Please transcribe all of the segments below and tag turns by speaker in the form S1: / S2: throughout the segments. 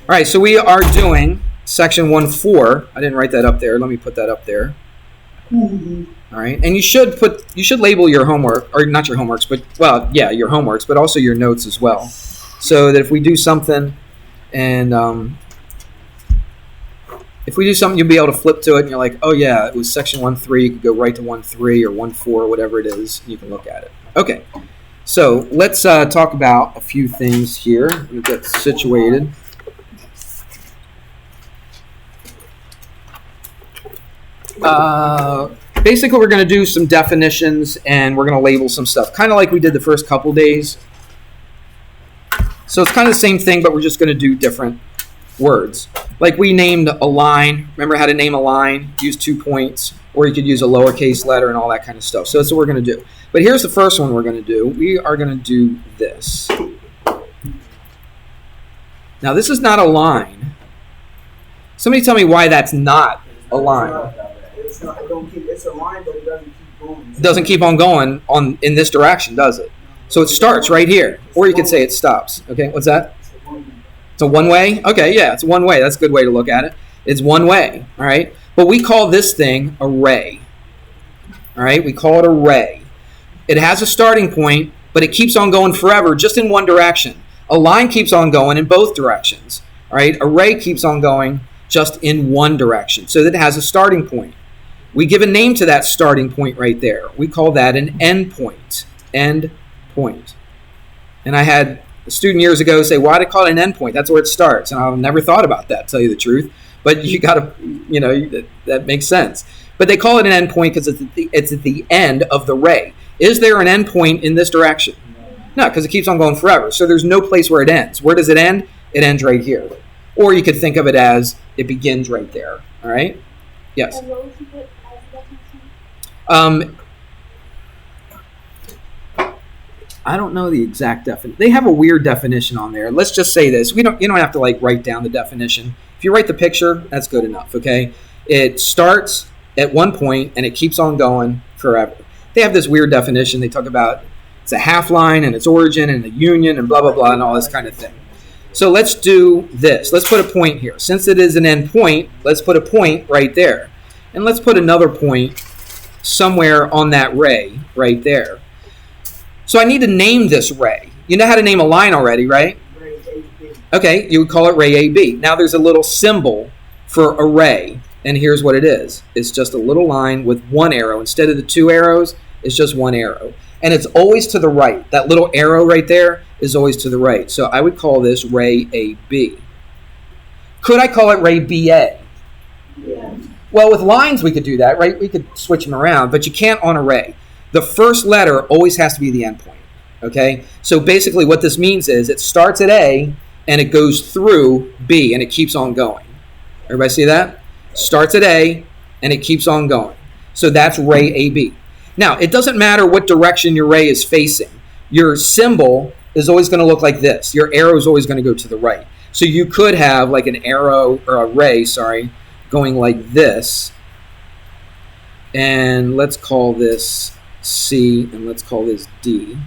S1: All right, so we are doing section 1.4. I didn't write that up there. Let me put that up there. All right, and you should label your homework, or not your homeworks, but your homeworks, but also your notes as well, so that if we do something, and if we do something, you'll be able to flip to it, and you're like, oh yeah, it was section 1.3. You can go right to 1.3 or 1.4, whatever it is. And you can look at it. Okay, so let's talk about a few things here. Let me get situated. Basically, we're going to do some definitions and we're going to label some stuff, kind of like we did the first couple days. So it's kind of the same thing, but we're just going to do different words. Like we named a line. Remember how to name a line? Use 2 points, or you could use a lowercase letter and all that kind of stuff. So that's what we're going to do. But here's the first one we're going to do. We are going to do this. Now, this is not a line. Somebody tell me why that's not a line.
S2: It's a line, but it doesn't keep going.
S1: It doesn't keep on going in this direction, does it? So it starts right here. Or you could say it stops. Okay, what's that? It's a one-way? Okay, yeah, it's one way. That's a good way to look at it. It's one way, all right? But we call this thing a ray. All right, we call it a ray. It has a starting point, but it keeps on going forever just in one direction. A line keeps on going in both directions. All right, a ray keeps on going just in one direction. So that it has a starting point. We give a name to that starting point right there. We call that an end point. End point. And I had a student years ago say, why do I call it an end point? That's where it starts. And I've never thought about that, to tell you the truth. But you got to, that makes sense. But they call it an end point because it's at the end of the ray. Is there an end point in this direction? No, because it keeps on going forever. So there's no place where it ends. Where does it end? It ends right here. Or you could think of it as it begins right there. All right? Yes?
S3: And what would you put as the definition?
S1: I don't know the exact definition. They have a weird definition on there. Let's just say this. You don't have to write down the definition. If you write the picture, that's good enough, okay? It starts at one point and it keeps on going forever. They have this weird definition. They talk about it's a half line and its origin and a union and blah, blah, blah, and all this kind of thing. So let's do this. Let's put a point here. Since it is an end point, let's put a point right there. And let's put another point somewhere on that ray right there. So I need to name this ray. You know how to name a line already, right?
S2: Ray AB.
S1: Okay, you would call it ray AB. Now there's a little symbol for a ray, and here's what it is. It's just a little line with one arrow. Instead of the 2 arrows, it's just one arrow. And it's always to the right. That little arrow right there is always to the right. So I would call this ray AB. Could I call it ray BA?
S2: Yeah.
S1: Well, with lines we could do that, right? We could switch them around, but you can't on a ray. The first letter always has to be the end point, okay? So basically what this means is it starts at A and it goes through B and it keeps on going. Everybody see that? Starts at A and it keeps on going. So that's ray AB. Now, it doesn't matter what direction your ray is facing. Your symbol is always going to look like this. Your arrow is always going to go to the right. So you could have like an arrow, or a ray, going like this. And let's call this C, and let's call this D.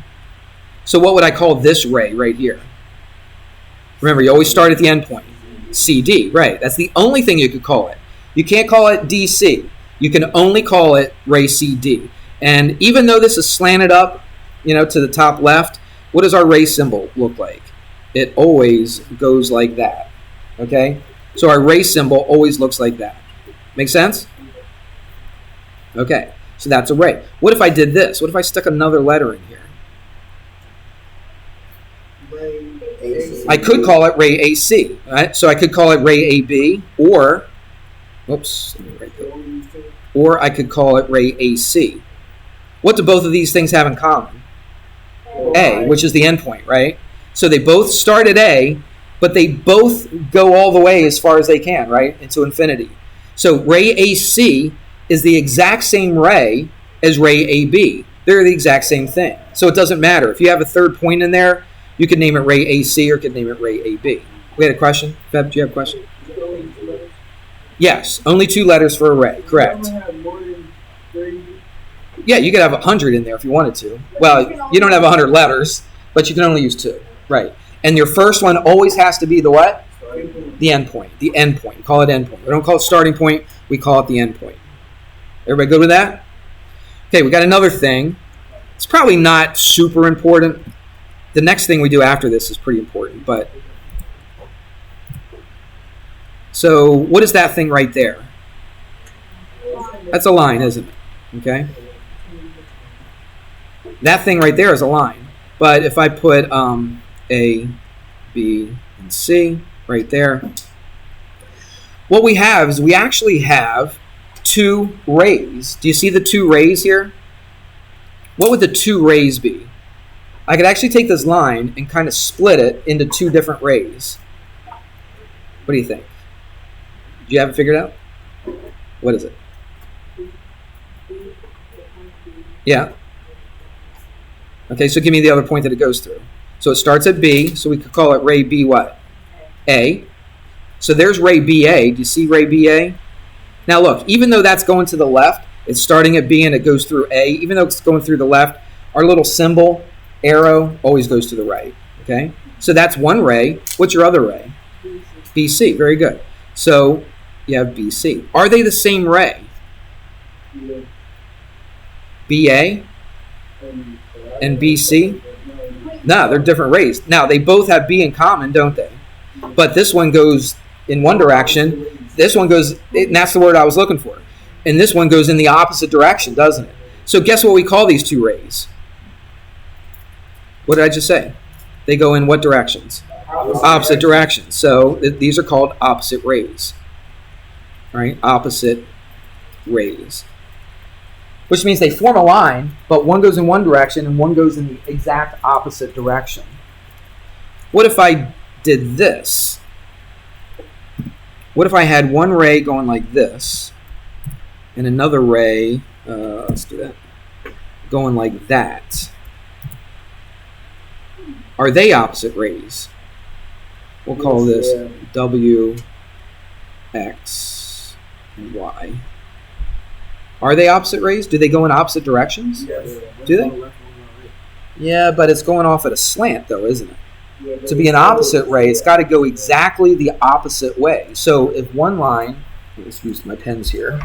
S1: So what would I call this ray right here? Remember, you always start at the end point. CD, right. That's the only thing you could call it. You can't call it DC. You can only call it ray CD. And even though this is slanted up, to the top left, what does our ray symbol look like? It always goes like that, okay? So our ray symbol always looks like that. Make sense? Okay, so that's a ray. What if I did this? What if I stuck another letter in here?
S2: Ray AC.
S1: I could call it ray AC, right? So I could call it ray AB, or, whoops, let me write that. Or I could call it ray AC. What do both of these things have in common? A, which is the endpoint, right? So they both start at A, but they both go all the way as far as they can, right? Into infinity. So ray AC is the exact same ray as ray AB. They're the exact same thing. So it doesn't matter. If you have a third point in there, you could name it ray AC or you could name it ray AB. We had a question? Feb, do you have a question? Yes, only 2 letters for a ray, correct. Yeah, you could have 100 in there if you wanted to. Well, you don't have 100 letters, but you can only use 2. Right. And your first one always has to be the what? The end point. The end point. Call it end point. We don't call it starting point. We call it the end point. Everybody good with that? Okay, we got another thing. It's probably not super important. The next thing we do after this is pretty important, but so what is that thing right there? That's a line, isn't it? Okay. That thing right there is a line. But if I put A, B, and C right there, what we have is we actually have two rays. Do you see the two rays here? What would the two rays be? I could actually take this line and kind of split it into two different rays. What do you think? Do you have it figured out? What is it? Yeah. Okay, so give me the other point that it goes through. So it starts at B, so we could call it ray B what? A. So there's ray BA. Do you see ray BA? Now look, even though that's going to the left, it's starting at B and it goes through A. Even though it's going through the left, our little symbol, arrow, always goes to the right. Okay? So that's one ray. What's your other ray? BC. Very good. So you have BC. Are they the same ray? BA and BC? No, they're different rays. Now, they both have B in common, don't they? But this one goes in one direction. This one goes, and that's the word I was looking for. And this one goes in the opposite direction, doesn't it? So guess what we call these two rays? What did I just say? They go in what directions? Opposite directions. So these are called opposite rays. All right, opposite rays. Which means they form a line, but one goes in one direction and one goes in the exact opposite direction. What if I did this? What if I had one ray going like this and another ray, let's do that, going like that? Are they opposite rays? We'll call this W, X, and Y. Are they opposite rays? Do they go in opposite directions?
S2: Yes.
S1: Do they? Yeah, but it's going off at a slant, though, isn't it? To be an opposite ray, it's got to go exactly the opposite way. So if one line, let's use my pens here.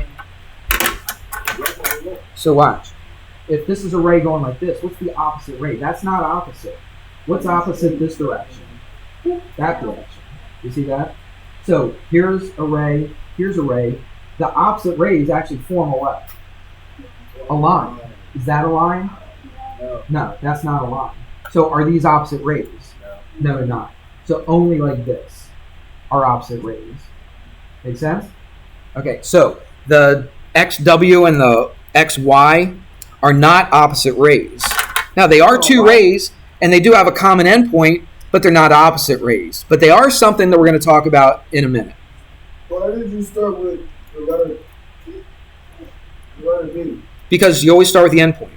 S1: So watch. If this is a ray going like this, what's the opposite ray? That's not opposite. What's opposite this direction? That direction. You see that? So here's a ray, here's a ray. The opposite rays actually form a what? A line. Is that a line? No, that's not a line. So are these opposite rays? No, they're not. So only like this are opposite rays. Make sense? Okay, so the XW and the XY are not opposite rays. Now they are two rays, and they do have a common endpoint, but they're not opposite rays. But they are something that we're going to talk about in a minute.
S2: Why did you start with the letter B?
S1: Because you always start with the endpoint.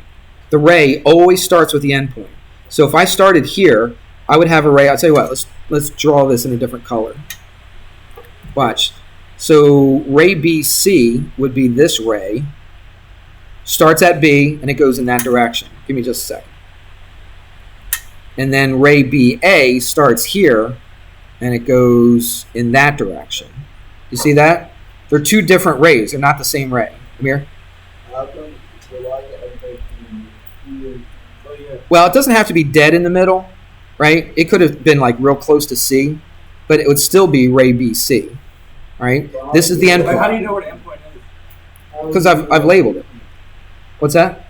S1: The ray always starts with the endpoint. So if I started here, I would have a ray. I'll tell you what. Let's draw this in a different color. Watch. So ray BC would be this ray. Starts at B and it goes in that direction. Give me just a second. And then ray BA starts here and it goes in that direction. You see that? They're two different rays. They're not the same ray. Amir? Well, it doesn't have to be dead in the middle, right? It could have been like real close to C, but it would still be ray BC, right? This is the endpoint.
S4: How do you know what endpoint is?
S1: Because I've labeled it. What's that?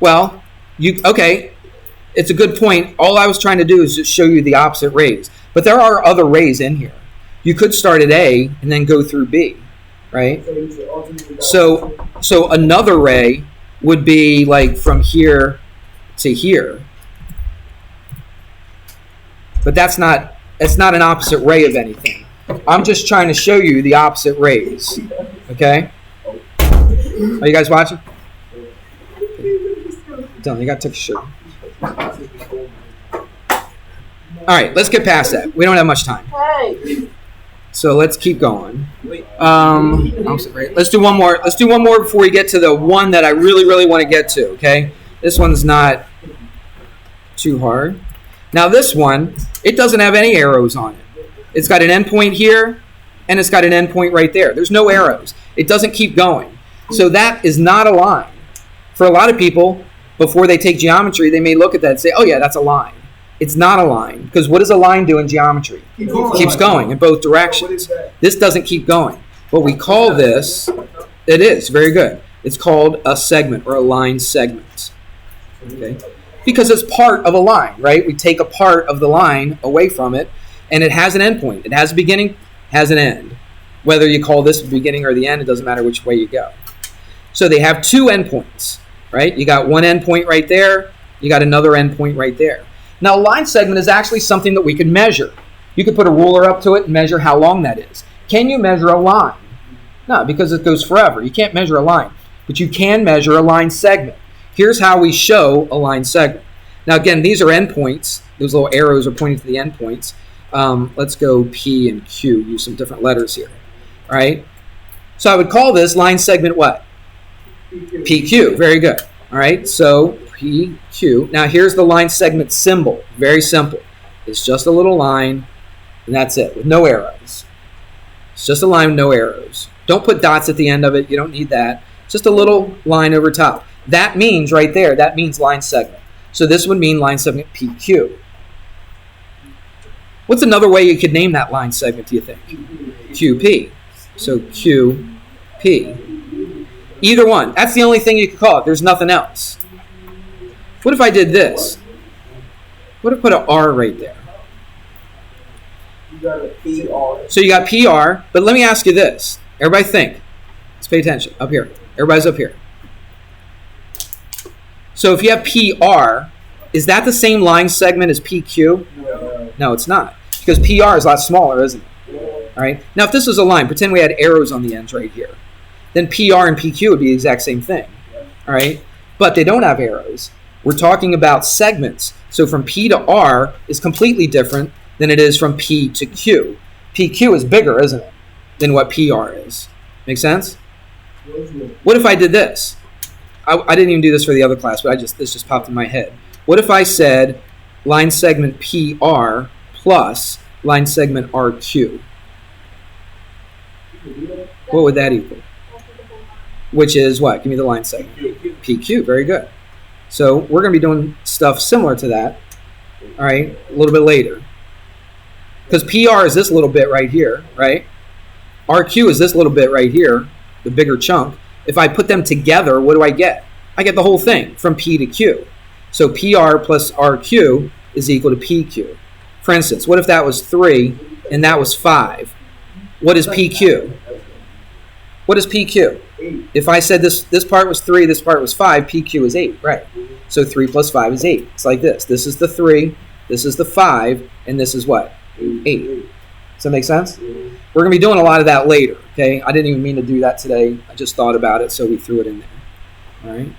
S1: Well, okay. It's a good point. All I was trying to do is just show you the opposite rays. But there are other rays in here. You could start at A and then go through B, right? So another ray would be like from here to here. But it's not an opposite ray of anything. I'm just trying to show you the opposite rays. Okay? Are you guys watching? Dylan, you got to take a shirt. All right, let's get past that. We don't have much time. So let's keep going. Let's do one more. Let's do one more before we get to the one that I really, really want to get to. Okay, this one's not too hard. Now this one, it doesn't have any arrows on it. It's got an endpoint here, and it's got an endpoint right there. There's no arrows. It doesn't keep going. So that is not a line. For a lot of people, before they take geometry, they may look at that and say, oh yeah, that's a line. It's not a line, because what does a line do in geometry? Keeps going in both directions. This doesn't keep going. What we call this, it is, very good. It's called a segment or a line segment. Okay? Because it's part of a line, right? We take a part of the line away from it, and it has an endpoint. It has a beginning, has an end. Whether you call this the beginning or the end, it doesn't matter which way you go. So they have two endpoints, right? You got one endpoint right there. You got another endpoint right there. Now, a line segment is actually something that we can measure. You could put a ruler up to it and measure how long that is. Can you measure a line? No, because it goes forever. You can't measure a line. But you can measure a line segment. Here's how we show a line segment. Now, again, these are endpoints. Those little arrows are pointing to the endpoints. Let's go P and Q. Use some different letters here. All right? So I would call this line segment what? PQ. Very good. All right? So PQ. Now, here's the line segment symbol. Very simple. It's just a little line, and that's it, with no arrows. It's just a line with no arrows. Don't put dots at the end of it. You don't need that. Just a little line over top. That means right there, that means line segment. So this would mean line segment PQ. What's another way you could name that line segment, do you think? QP. So QP. Either one. That's the only thing you could call it. There's nothing else. What if I did this? What if I put an R right there?
S2: You got a PR.
S1: So you got PR, but let me ask you this. Everybody think. Let's pay attention. Up here. Everybody's up here. So if you have PR, is that the same line segment as PQ? No, it's not. Because PR is a lot smaller, isn't it? All right. Now, if this was a line, pretend we had arrows on the ends right here. Then PR and PQ would be the exact same thing. All right. But they don't have arrows. We're talking about segments. So from P to R is completely different than it is from P to Q. PQ is bigger, isn't it, than what PR is. Make sense? What if I did this? I didn't even do this for the other class, but this just popped in my head. What if I said line segment PR plus line segment RQ? What would that equal? Which is what? Give me the line segment. PQ. Very good. So we're going to be doing stuff similar to that, all right, a little bit later. Because PR is this little bit right here, right? RQ is this little bit right here, the bigger chunk. If I put them together, what do I get? I get the whole thing from P to Q. So PR plus RQ is equal to PQ. For instance, what if that was 3 and that was 5? What is PQ? What is PQ? If I said this part was 3, this part was 5, PQ is 8, right? So 3 plus 5 is 8. It's like this. This is the 3, this is the 5, and this is what? 8. Does that make sense? We're going to be doing a lot of that later, okay? I didn't even mean to do that today. I just thought about it, so we threw it in there. All right?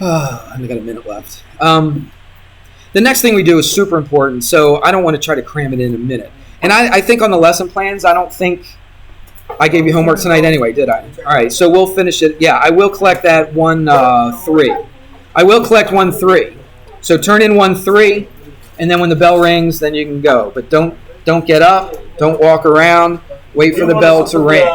S1: I only got a minute left. The next thing we do is super important, so I don't want to try to cram it in a minute. And I think on the lesson plans, I don't think I gave you homework tonight anyway, did I? All right, so we'll finish it. Yeah, I will collect that 1-3. I will collect 1-3. So turn in 1-3, and then when the bell rings, then you can go. But don't get up, don't walk around, wait for the bell to ring.